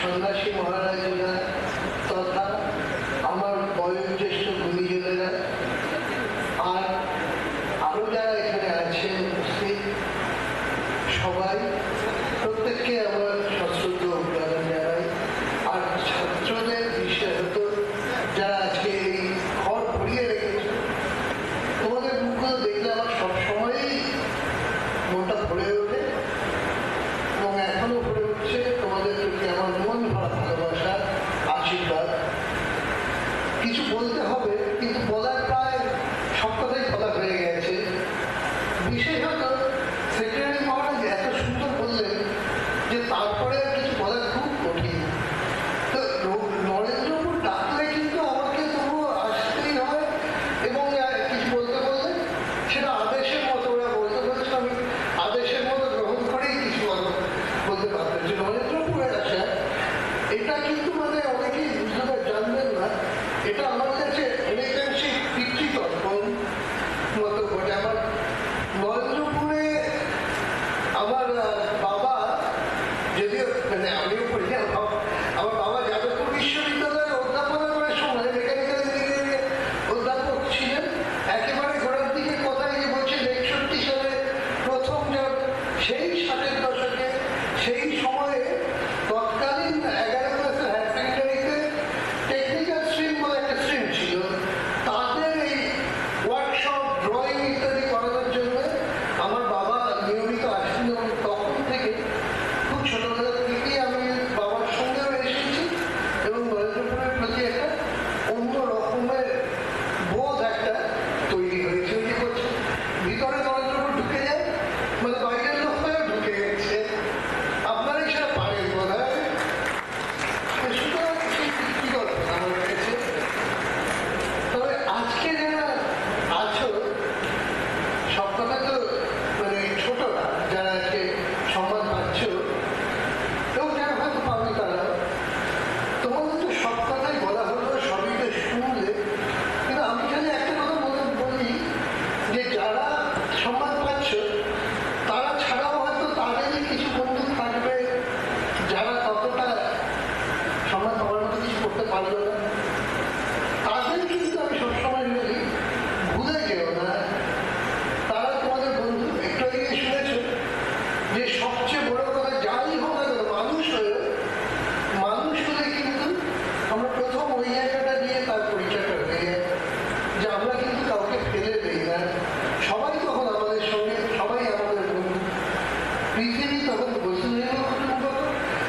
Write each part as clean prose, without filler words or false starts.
সন্ন্যাসী মহারাজেরা তথা আমার বয়োজ্যেষ্ঠ গুণীজনেরা আর আরো যারা এখানে আছেন উপস্থিত সবাই, প্রত্যেককে আমার সশ্রদ্ধ অভিবাদন জানাই। আর ছাত্রদের বিশেষত যারা আজকে এই ঘর ভরিয়ে রেখেছে, তোমাদের মুখগুলো দেখলে আমার সবসময়ই মনটা ভরে ওঠে এবং এখনো ভরে উঠছে। তোমাদের প্রতি আমার মন ভরা ভালোবাসা, আশীর্বাদ। কিছু বলতে হবে, কিন্তু বলার প্রায় সব কথাই বলা হয়ে গেছে। বিশেষত সেক্রেটারি মহারাজ এত সুন্দর বললেন যে তারপরে কিছু বলা খুব কঠিন। তো নরেন্দ্রপুর ডাকলে কিন্তু আমাকে তবুও আসতেই হয় এবং কিছু বলতে বললে সেটা আদেশের মতো ওরা বলতে বলছে, আমি আদেশের মতো গ্রহণ করেই কিছু বলতে পারতেন। যে নরেন্দ্রপুরের আসা এটা কিন্তু মানে অনেকেই বুঝতে জানবেন না, এটা আমার কাছে অনেকাংশে পিতৃতর্পণ মতো বটে। আমার নরেন্দ্রপুরে আমার বাবা, যদিও মানে আমিও পড়ি, আমার বাবা যাদবপুর বিশ্ববিদ্যালয়ে অধ্যাপনা করার সময় মেকানিক্যাল ইঞ্জিনিয়ারিং অধ্যাপক ছিলেন। একেবারে গোড়ার দিকে কথায় যে বলছেন 61 সালে প্রথম জব, সেই 60-এর দশকে, সেই সময়ে তৎকালীন 11 ক্লাসের হায়ার সেকেন্ডারিতে টেকনিক্যাল স্ট্রিম বলে একটা স্ট্রিম ছিল। তাদের এই ওয়ার্কশপ, ড্রয়িং ইত্যাদি করানোর জন্য আমার বাবা নিয়মিত আসেন এবং তখন থেকে খুব ছোটবেলা থেকেই আমি বাবার সঙ্গেও এসেছি এবং নরেন্দ্রপুরের প্রতি একটা অন্য রকমের বোধ একটা তৈরি হয়েছে। ওই যে বলছে ভিতরে নরেন্দ্রপুর ঢুকে যায়, মানে বাইরের লোক হয়েও ঢুকে গেছে। আপনারাই সেটা পারেন বোধ হয়। সুতরাং কি গল্প আমার কাছে। তবে আজকে যারা আছো সব কথা তো মানে ছোটরা যারা আজকে সম্মান পাচ্ছ এবং যারা হয়তো পাবে তারা, তোমাদের তো সব কথাই বলা হলো, সবই তো শুনলে। কিন্তু আমি খালি একটা কথা বলি যে যারা সম্মান পাচ্ছ তারা ছাড়াও হয়তো তাদেরই কিছু বন্ধু থাকবে যারা ততটা সম্মান পাওয়ার মতো কিছু করতে পারবে না। তাদের কিন্তু আমি সবসময় বলি ভুলে যেও না, তারা তোমাদের বন্ধু। একটু আগে শুনেছ যে সবচেয়ে বড় কথা যাই হোক না কেন মানুষ হলে কিন্তু আমরা প্রথম ওই জায়গাটা দিয়ে তার পরিচয়টা হয়ে যায় যে আমরা কিন্তু কাউকে ফেলে দিই না। সবাই তখন আমাদের সঙ্গে, সবাই আমাদের বন্ধু। পৃথিবী তখন বসুধৈব কুটুম্বকম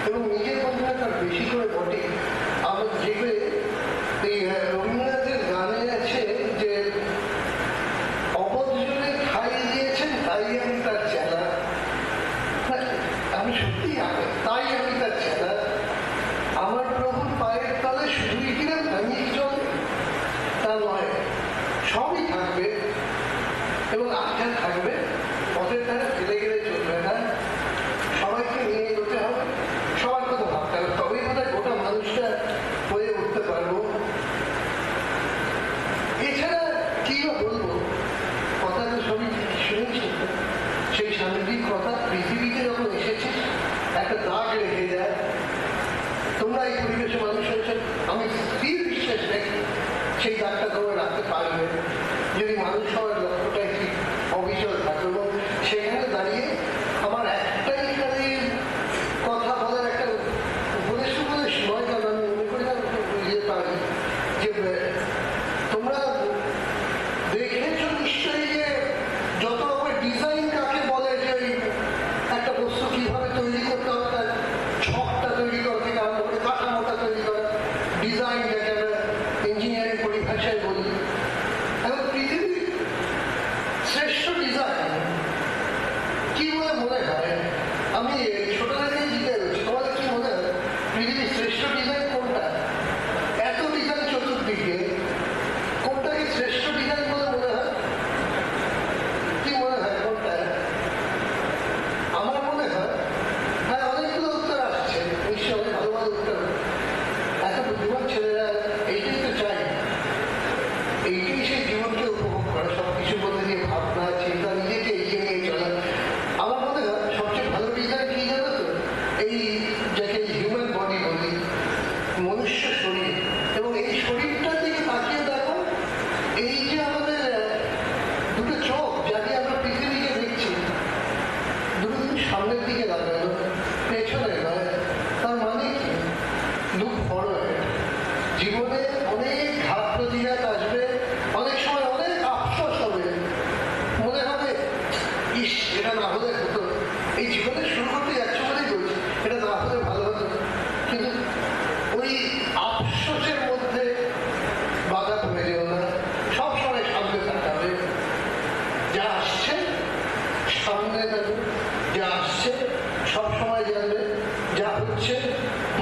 এবং নিজের বন্ধুরা তার বেশি করে বটে। আমার যেগুলো এই রবীন্দ্রনাথের গানে আছে যে অবধজনে খাই দিয়েছেন তাই আমি তার চেলা। আমি সত্যি তাই আমি তার চেলা। আমার প্রভুর পায়ের তলে শুধুই কিনা ভাঙি চলে তা নয়, সবই থাকবে এবং আজ্ঞা থাকবে। পথের ধারে ফেলে গেলে চলবে না, সবাইকে নিয়ে এগোতে হবে, সবার কথা ভাবতে হবে, তবেই বোধহয় গোটা মানুষটা হয়ে উঠতে পারবো। এছাড়া কি বা বলবো, কথা তো সবই শুনেছি। সেই সামগ্রিক কথা পৃথিবীতে যখন এসেছে একটা দাগ রেখে যায়। তোমরা এই পরিবেশে মানুষ হয়েছে, আমি স্থির বিশ্বাস রাখি সেই দাগটা তোমরা রাখতে পারবে যদি মানুষ হওয়ার লক্ষ্যটাই ঠিক অবিচল থাকে। এবং সেখানে দাঁড়িয়ে আমার একটাই খালি কথা বলার একটা উপদেশ নয়, কারণ আমি মনে করি না বুঝতে পারি যে তোমরা দেখেছ নিশ্চয়ই যে যত রকমের ডিজাইন কাকে বলে, যে একটা বস্তু কিভাবে তৈরি করতে হবে তার ছকটা তৈরি করা থেকে আরম্ভ করে কাঠামোটা তৈরি করা, ডিজাইন যাকে আমরা ইঞ্জিনিয়ারিং পরিভাষায় বলি। এখন পৃথিবীর শ্রেষ্ঠ ডিজাইন কি বলে মনে হয়? আমি ছোটবেলায় জিজ্ঞাসা করছি, তোমাদের কি মনে হয় পৃথিবীর শ্রেষ্ঠ ডিজাইন কোনটা? এত ডিজাইন চতুর্দিকে, কোনটাকে শ্রেষ্ঠ ডিজাইন বলে মনে হয়? কি মনে হয় কোনটা? আমার মনে হয়, হ্যাঁ অনেকগুলো উত্তর আসছে, নিশ্চয়ই ভালো ভালো উত্তর। এত বুদ্ধিমান ছেলেরা এইটাই তো চাই, এইটাই সেই জীবনকে উপভোগ করা, সব কিছু বলতে দিয়ে ভাবনা চিন্তা নিজেকে এগিয়ে নিয়ে চলা। আমার মনে হয় সবচেয়ে ভালো ডিজাইন কি জানো তো? এই যাকে হিউম্যান বডি বলি,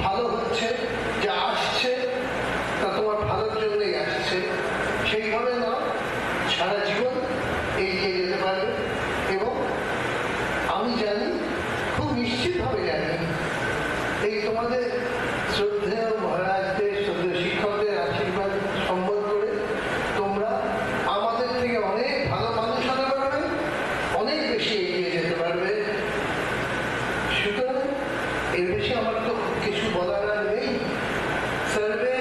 ভালো হচ্ছে, যা আসছে তা তোমার ভালোর জন্যই আসছে, সেইভাবে না সারা জীবন এগিয়ে যেতে পারবে। এবং আমি জানি, খুব নিশ্চিতভাবে জানি, এই তোমাদের শ্রদ্ধেয় মহারাজদের, শ্রদ্ধেয় শিক্ষকদের আশীর্বাদ সম্বল করে তোমরা আমাদের থেকে অনেক ভালো মানুষ হতে পারবে, অনেক বেশি এগিয়ে যেতে পারবে। সুতরাং এর বেশি আমার তো কিছু বলার আর নেই। সার্ভে